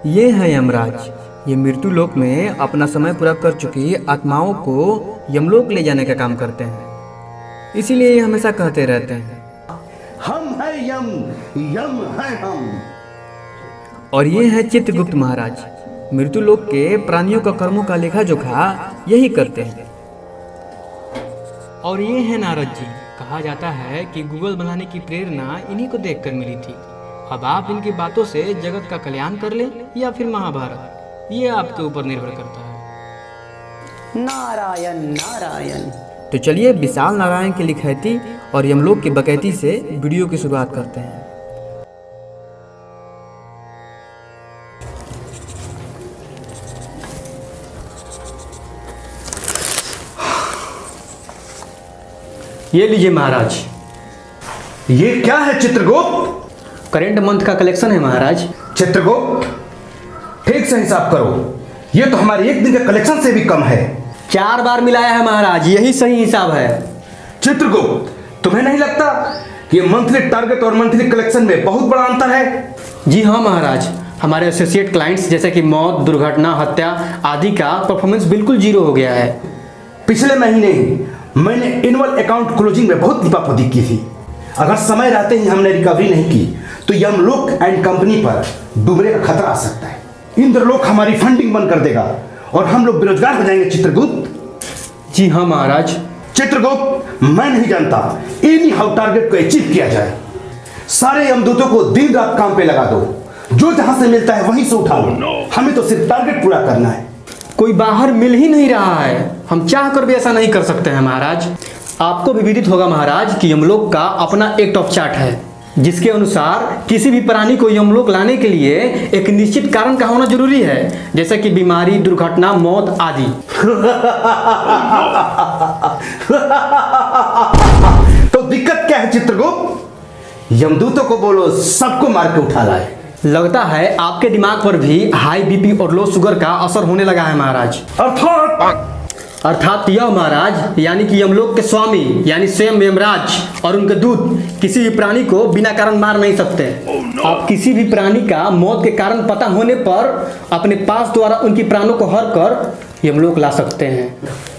ये है यमराज। ये मृत्यु लोक में अपना समय पूरा कर चुकी आत्माओं को यमलोक ले जाने का काम करते हैं। इसीलिए ये हमेशा कहते रहते हैं, हम है यम, यम है हम। और ये है चित्रगुप्त महाराज। मृत्यु लोक के प्राणियों का कर्मों का लेखा जोखा यही करते हैं। और ये है नारद जी। कहा जाता है कि गूगल बनाने की प्रेरणा इन्हीं को देखकर मिली थी। अब आप इनकी बातों से जगत का कल्याण कर लें या फिर महाभारत, ये आपके ऊपर निर्भर करता है। नारायण नारायण। तो चलिए विशाल नारायण की लिखैती और यमलोक की बकैती से वीडियो की शुरुआत करते हैं। ये लीजिए महाराज। ये क्या है चित्रगुप्त? करेंट मंथ का कलेक्शन है महाराज। चित्रगुप्त, ठीक से हिसाब करो। ये तो हमारे एक दिन के कलेक्शन से भी कम है। 4 बार मिलाया है महाराज, यही सही हिसाब है। चित्रगुप्त, तुम्हें नहीं लगता कि मंथली टारगेट और मंथली कलेक्शन में बहुत बड़ा अंतर है? जी हाँ महाराज, हमारे एसोसिएट क्लाइंट्स जैसे कि मौत, दुर्घटना, हत्या आदि का परफॉर्मेंस बिल्कुल जीरो हो गया है। पिछले महीने मैंने एनुअल अकाउंट क्लोजिंग में बहुत लिपापोती की थी। अगर समय रहते ही हमने रिकवरी नहीं की तो यमलोक एंड कंपनी पर डूबने का खतरा आ सकता है। इंद्रलोक हमारी फंडिंग बंद कर देगा और हम लोग बेरोजगार हो जाएंगे। चित्रगुप्त जी हाँ महाराज। चित्रगुप्त, मैं नहीं जानता एनी हाउ टारगेट को अचीव किया जाए। सारे यमदूतों को दिन रात काम पे लगा दो, जो जहां से मिलता है वहीं से उठा लो। हमें तो सिर्फ टारगेट पूरा करना है। कोई बाहर मिल ही नहीं रहा है, हम चाह कर भी ऐसा नहीं कर सकते हैं महाराज। आपको भी विदित होगा महाराज कि यमलोक का अपना एक टॉप चार्ट है, जिसके अनुसार किसी भी प्राणी को यमलोक लाने के लिए एक निश्चित कारण का होना जरूरी है, जैसे कि बीमारी, दुर्घटना, मौत आदि। तो दिक्कत क्या है चित्रगुप्त? यमदूतों को बोलो सबको मार के उठा लाए। लगता है आपके दिमाग पर भी हाई बीपी और लो शुगर का असर होने लगा है महाराज। अर्थात यह महाराज, यानी कि यमलोक के स्वामी यानी स्वयं यमराज और उनके दूत किसी भी प्राणी को बिना कारण मार नहीं सकते। आप किसी भी प्राणी का मौत के कारण पता होने पर अपने पास द्वारा उनकी प्राणों को हर कर यमलोक ला सकते हैं।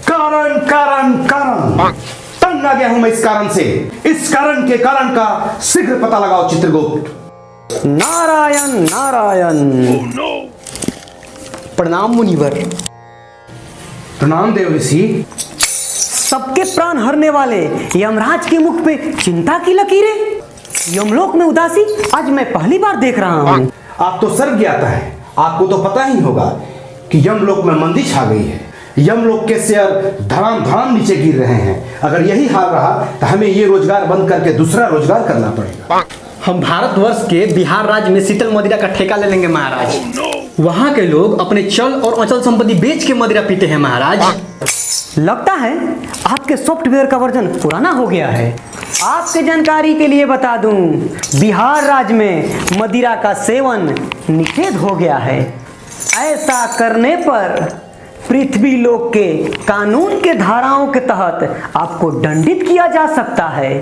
कारण कारण कारण, तंग आ गया हूं मैं इस कारण से। इस कारण के कारण का शीघ्र पता लगाओ चित्रगुप्त। नारायण नारायण। प्रणाम मुनिवर। प्रणाम देव ऋषि। सबके प्राण हरने वाले यमराज के मुख पे चिंता की लकीरें। यमलोक में उदासी आज मैं पहली बार देख रहा हूँ। आप तो सर्व ज्ञाता है, आपको तो पता ही होगा कि यमलोक में मंदी छा गई है। यमलोक के शेयर धड़ाम धड़ाम नीचे गिर रहे हैं। अगर यही हाल रहा तो हमें ये रोजगार बंद करके दूसरा रोजगार करना पड़ेगा। हम भारतवर्ष के बिहार राज्य में शीतल मदिरा का ठेका ले लेंगे महाराज। वहाँ के लोग अपने चल और अचल संपत्ति बेच के मदिरा पीते हैं महाराज। लगता है आपके सॉफ्टवेयर का वर्जन पुराना हो गया है। आपके जानकारी के लिए बता दूं, बिहार राज्य में मदिरा का सेवन निषेध हो गया है। ऐसा करने पर पृथ्वी लोक के कानून के धाराओं के तहत आपको दंडित किया जा सकता है।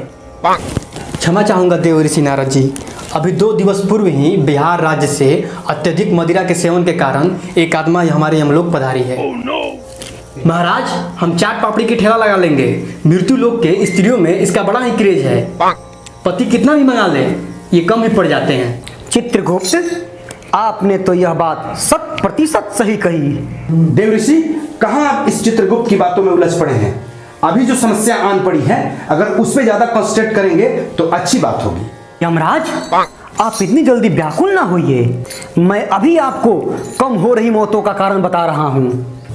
क्षमा चाहूंगा देव ऋषि नारद जी। अभी 2 दिवस पूर्व ही बिहार राज्य से अत्यधिक मदिरा के सेवन के कारण एक आत्मा हमारे यमलोक पधारी है। महाराज, हम चाट पापड़ी की ठेला लगा लेंगे। मृत्यु लोक के स्त्रियों में इसका बड़ा ही क्रेज है। पति कितना भी मंगा ले, ये कम ही पड़ जाते हैं। चित्रगुप्त, आपने तो यह बात 100% सही कही। देव ऋषि, कहाँ आप इस चित्रगुप्त की बातों में उलझ पड़े हैं? अभी जो समस्या आन पड़ी है, अगर उस पर ज्यादा कंसंट्रेट करेंगे तो अच्छी बात होगी। यमराज, आप इतनी जल्दी व्याकुल ना होइए। मैं अभी आपको कम हो रही मौतों का कारण बता रहा हूँ।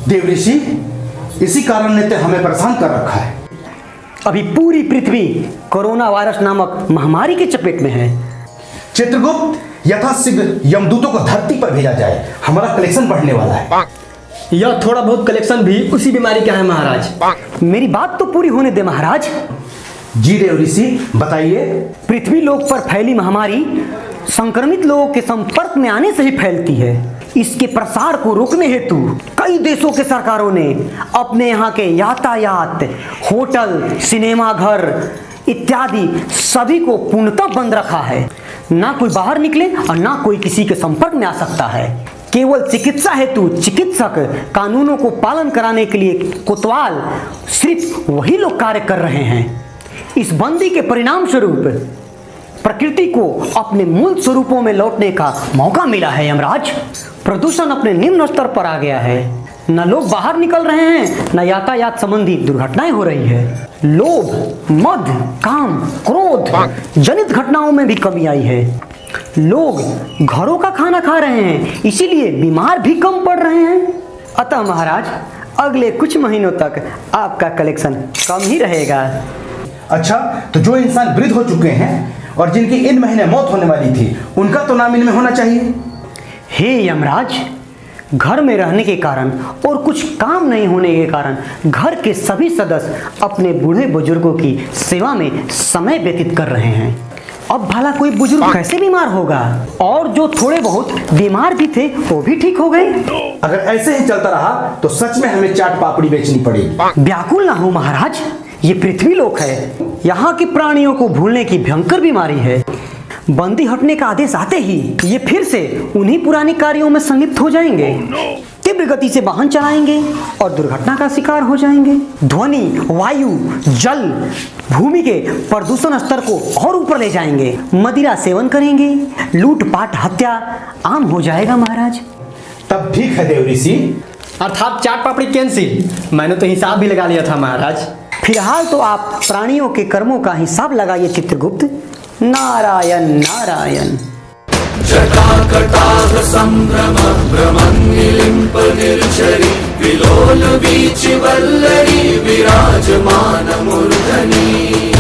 देव ऋषि, इसी कारण ने तो हमें परेशान कर रखा है। अभी पूरी पृथ्वी कोरोना वायरस नामक महामारी के चपेट में है। चित्रगुप्त, यथाशीघ्र यमदूतों को धरती पर भेजा जाए। हमारा कलेक्शन बढ़ने वाला है। यह थोड़ा बहुत कलेक्शन भी उसी बीमारी का है महाराज। मेरी बात तो पूरी होने दे महाराज। जी देव ऋषि, बताइए। पृथ्वी लोक पर फैली महामारी संक्रमित लोगों के संपर्क में आने से ही फैलती है। इसके प्रसार को रोकने हेतु कई देशों के सरकारों ने अपने यहाँ के यातायात, होटल, सिनेमा घर, इत्यादि सभी को पूर्णतः बंद रखा है। ना कोई बाहर निकले और ना कोई किसी के संपर्क में आ सकता है। केवल चिकित्सा हेतु चिकित्सक, कानूनों को पालन कराने के लिए कोतवाल, सिर्फ वही लोग कार्य कर रहे हैं। इस बंदी के परिणाम स्वरूप प्रकृति को अपने मूल स्वरूपों में लौटने का मौका मिला है यमराज। प्रदूषण अपने निम्न स्तर पर आ गया है। न लोग बाहर निकल रहे हैं, न यातायात संबंधी दुर्घटनाएं हो रही है। लोभ, मद, काम, क्रोध जनित घटनाओं में भी कमी आई है। लोग घरों का खाना खा रहे हैं, इसीलिए बीमार भी कम पड़ रहे हैं। अतः महाराज, अगले कुछ महीनों तक आपका कलेक्शन कम ही रहेगा। अच्छा, तो जो इंसान वृद्ध हो चुके हैं और जिनकी इन महीने मौत होने वाली थी, उनका तो नाम इनमें होना चाहिए। हे यमराज, घर में रहने के कारण और कुछ काम नहीं होने के कारण घर के सभी सदस्य अपने बूढ़े बुजुर्गों की सेवा में समय व्यतीत कर रहे हैं। अब भला कोई बुजुर्ग कैसे बीमार होगा? और जो थोड़े बहुत बीमार भी थे वो भी ठीक हो गए। अगर ऐसे ही चलता रहा तो सच में हमें चाट पापड़ी बेचनी पड़ेगी। व्याकुल ना हो महाराज, ये पृथ्वी लोक है। यहाँ के प्राणियों को भूलने की भयंकर बीमारी है। बंदी हटने का आदेश आते ही ये फिर से उन्हीं पुरानी कार्यों में संलिप्त हो जाएंगे। तीव्र गति से वाहन चलाएंगे और दुर्घटना का शिकार हो जाएंगे। ध्वनि, वायु, जल, भूमि के प्रदूषण स्तर को और ऊपर ले जाएंगे। मदिरा सेवन करेंगे, लूटपाट, हत्या आम हो जाएगा महाराज। तब ठीक है देव ऋषि, अर्थात चाट पापड़ी कैंसिल। मैंने तो हिसाब भी लगा लिया था महाराज। फिलहाल तो आप प्राणियों के कर्मों का हिसाब लगाइए चित्रगुप्त। नारायण नारायण। जटाकटाह संभ्रम भ्रमन्निलिम्प निर्झरि विलोल वीचि वल्लरी विराजमान मूर्धनि।